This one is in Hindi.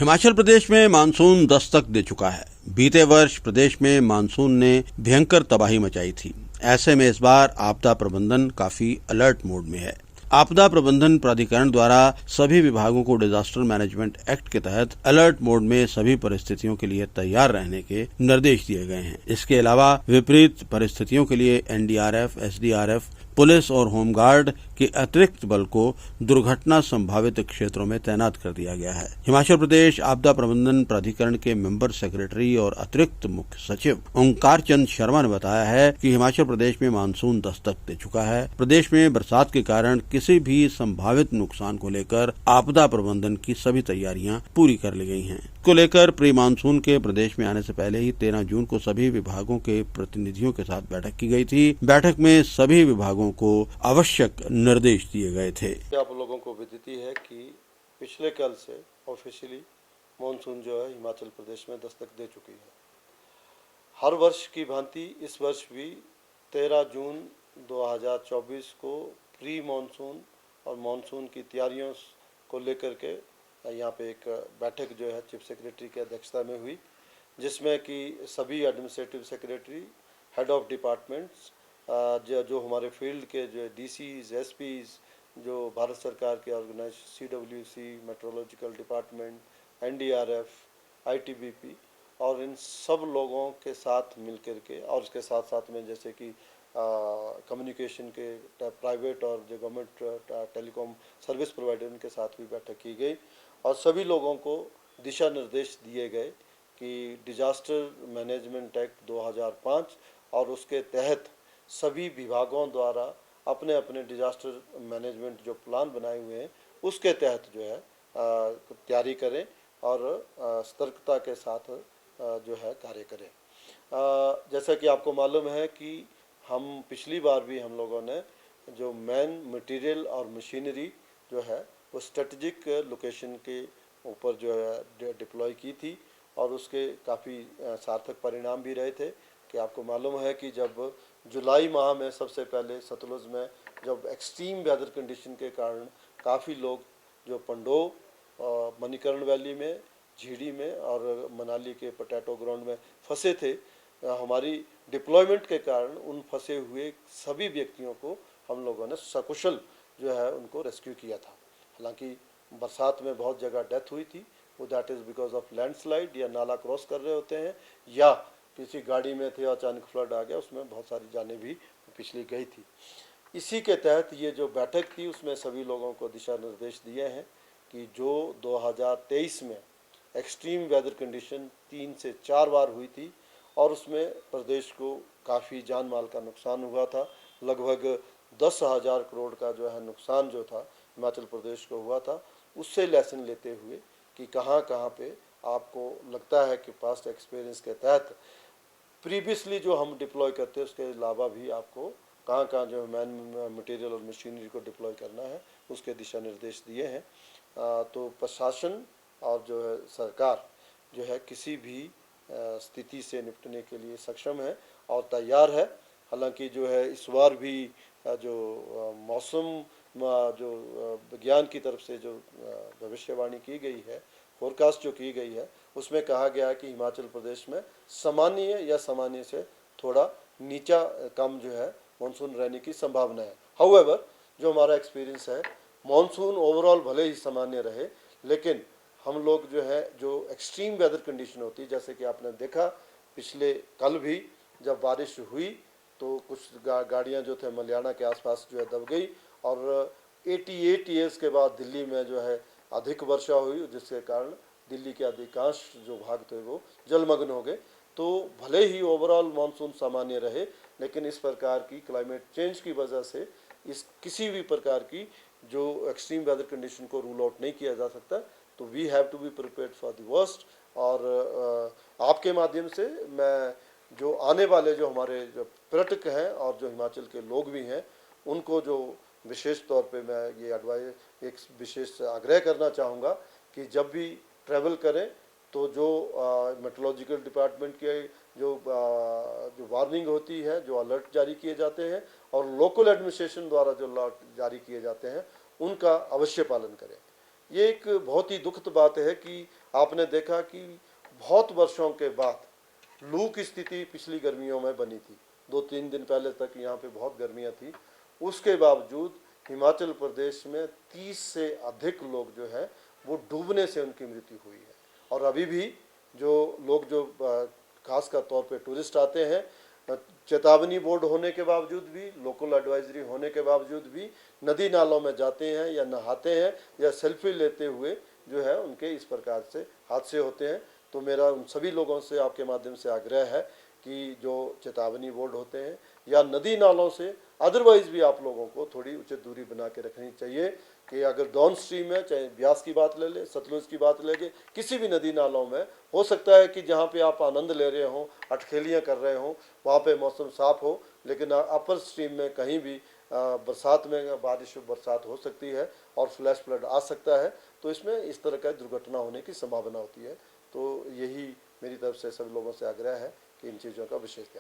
हिमाचल प्रदेश में मानसून दस्तक दे चुका है। बीते वर्ष प्रदेश में मानसून ने भयंकर तबाही मचाई थी। ऐसे में इस बार आपदा प्रबंधन काफी अलर्ट मोड में है। आपदा प्रबंधन प्राधिकरण द्वारा सभी विभागों को डिजास्टर मैनेजमेंट एक्ट के तहत अलर्ट मोड में सभी परिस्थितियों के लिए तैयार रहने के निर्देश दिए गए हैं। इसके अलावा विपरीत परिस्थितियों के लिए एनडीआरएफ, एसडीआरएफ, पुलिस और होमगार्ड के अतिरिक्त बल को दुर्घटना संभावित क्षेत्रों में तैनात कर दिया गया है। हिमाचल प्रदेश आपदा प्रबंधन प्राधिकरण के मेंबर सेक्रेटरी और अतिरिक्त मुख्य सचिव ओंकार चंद शर्मा ने बताया है कि हिमाचल प्रदेश में मानसून दस्तक दे चुका है। प्रदेश में बरसात के कारण किसी भी संभावित नुकसान को लेकर आपदा प्रबंधन की सभी तैयारियां पूरी कर ली गई हैं। को लेकर प्री मानसून के प्रदेश में आने से पहले ही 13 जून को सभी विभागों के प्रतिनिधियों के साथ बैठक की गई थी। बैठक में सभी विभागों को आवश्यक निर्देश दिए गए थे। आप लोगों को विदित है कि पिछले कल से ऑफिशियली मानसून जो है हिमाचल प्रदेश में दस्तक दे चुकी है। हर वर्ष की भांति इस वर्ष भी 13 जून 2024 को प्री मानसून और मानसून की तैयारियों को लेकर के यहाँ पे एक बैठक जो है चीफ सेक्रेटरी की अध्यक्षता में हुई, जिसमें कि सभी administrative secretary, head of departments, जो हमारे फील्ड के जो डीसीज, एसपीज, जो भारत सरकार के organise CWC, metrological department, NDRF, ITBP और इन सब लोगों के साथ मिलकर के, और इसके साथ साथ में जैसे कि कम्युनिकेशन के प्राइवेट और जो गवर्नमेंट टेलीकॉम सर्विस प्रोवाइडर उनके साथ भी बैठक की गई और सभी लोगों को दिशा निर्देश दिए गए कि डिजास्टर मैनेजमेंट एक्ट 2005 और उसके तहत सभी विभागों द्वारा अपने अपने डिजास्टर मैनेजमेंट जो प्लान बनाए हुए हैं उसके तहत जो है तैयारी करें और सतर्कता के साथ जो है कार्य करें। जैसा कि आपको मालूम है कि हम पिछली बार भी हम लोगों ने जो मैन मटेरियल और मशीनरी जो है वो स्ट्रेटजिक लोकेशन के ऊपर जो है डिप्लॉय की थी और उसके काफ़ी सार्थक परिणाम भी रहे थे। कि आपको मालूम है कि जब जुलाई माह में सबसे पहले सतलुज में जब एक्सट्रीम वेदर कंडीशन के कारण काफ़ी लोग जो पंडो, मणिकर्ण वैली में, झीड़ी में और मनाली के पोटैटो ग्राउंड में फंसे थे, हमारी डिप्लॉयमेंट के कारण उन फंसे हुए सभी व्यक्तियों को हम लोगों ने सकुशल जो है उनको रेस्क्यू किया था। हालांकि बरसात में बहुत जगह डेथ हुई थी, वो that is because of landslide या नाला क्रॉस कर रहे होते हैं या किसी गाड़ी में थे अचानक फ्लड आ गया, उसमें बहुत सारी जानें भी पिछली गई थी। इसी के तहत ये जो बैठक थी उसमें सभी लोगों को दिशा निर्देश दिए हैं कि जो 2023 में एक्सट्रीम वेदर कंडीशन 3 से 4 बार हुई थी और उसमें प्रदेश को काफ़ी जान माल का नुकसान हुआ था। लगभग 10,000 करोड़ का जो है नुकसान जो था हिमाचल प्रदेश को हुआ था, उससे लेसन लेते हुए कि कहाँ कहाँ पे आपको लगता है कि पास्ट एक्सपीरियंस के तहत प्रीवियसली जो हम डिप्लॉय करते हैं उसके अलावा भी आपको कहाँ कहाँ जो मैन मटेरियल और मशीनरी को डिप्लॉय करना है उसके दिशा निर्देश दिए हैं। तो प्रशासन और जो है सरकार जो है किसी भी स्थिति से निपटने के लिए सक्षम है और तैयार है। हालांकि जो है इस बार भी जो मौसम जो विज्ञान की तरफ से जो भविष्यवाणी की गई है, फोरकास्ट जो की गई है, उसमें कहा गया है कि हिमाचल प्रदेश में सामान्य या सामान्य से थोड़ा नीचा कम जो है मानसून रहने की संभावना है। हाउएवर जो हमारा एक्सपीरियंस है, मानसून ओवरऑल भले ही सामान्य रहे, लेकिन हम लोग जो है जो एक्सट्रीम वेदर कंडीशन होती है, जैसे कि आपने देखा पिछले कल भी जब बारिश हुई तो कुछ गाड़ियाँ जो थे मलियाना के आसपास जो है दब गई और 88 ईयर्स के बाद दिल्ली में जो है अधिक वर्षा हुई, जिसके कारण दिल्ली के अधिकांश जो भाग थे वो जलमग्न हो गए। तो भले ही ओवरऑल मानसून सामान्य रहे, लेकिन इस प्रकार की क्लाइमेट चेंज की वजह से इस किसी भी प्रकार की जो एक्सट्रीम वेदर कंडीशन को रूल आउट नहीं किया जा सकता। तो we have to be prepared for the worst. और आपके माध्यम से मैं जो आने वाले जो हमारे जो पर्यटक हैं और जो हिमाचल के लोग भी हैं उनको जो विशेष तौर पे मैं ये एडवाइस एक विशेष आग्रह करना चाहूँगा कि जब भी ट्रैवल करें तो जो मेट्रोलॉजिकल डिपार्टमेंट के जो वार्निंग होती है, जो अलर्ट जारी किए जाते हैं और लोकल एडमिनिस्ट्रेशन द्वारा जो अलर्ट जारी किए जाते हैं, उनका अवश्य पालन करें। ये एक बहुत ही दुखद बात है कि आपने देखा कि बहुत वर्षों के बाद लू की स्थिति पिछली गर्मियों में बनी थी। 2-3 दिन पहले तक यहाँ पे बहुत गर्मियाँ थी, उसके बावजूद हिमाचल प्रदेश में 30 से अधिक लोग जो है वो डूबने से उनकी मृत्यु हुई है। और अभी भी जो लोग जो खासकर तौर पे टूरिस्ट आते हैं, चेतावनी बोर्ड होने के बावजूद भी, लोकल एडवाइजरी होने के बावजूद भी नदी नालों में जाते हैं या नहाते हैं या सेल्फी लेते हुए जो है उनके इस प्रकार से हादसे होते हैं। तो मेरा उन सभी लोगों से आपके माध्यम से आग्रह है कि जो चेतावनी बोर्ड होते हैं या नदी नालों से अदरवाइज भी आप लोगों को थोड़ी उचित दूरी बना के रखनी चाहिए कि अगर डाउन स्ट्रीम है, चाहे ब्यास की बात ले ले, सतलुज की बात ले ले, किसी भी नदी नालों में हो सकता है कि जहाँ पे आप आनंद ले रहे हों, अटखेलियाँ कर रहे हों, वहाँ पे मौसम साफ हो, लेकिन अपर स्ट्रीम में कहीं भी बरसात में बारिश बरसात हो सकती है और फ्लैश फ्लड आ सकता है। तो इसमें इस तरह का दुर्घटना होने की संभावना होती है। तो यही मेरी तरफ से सभी लोगों से आग्रह है कि इन चीज़ों का विशेष ध्यान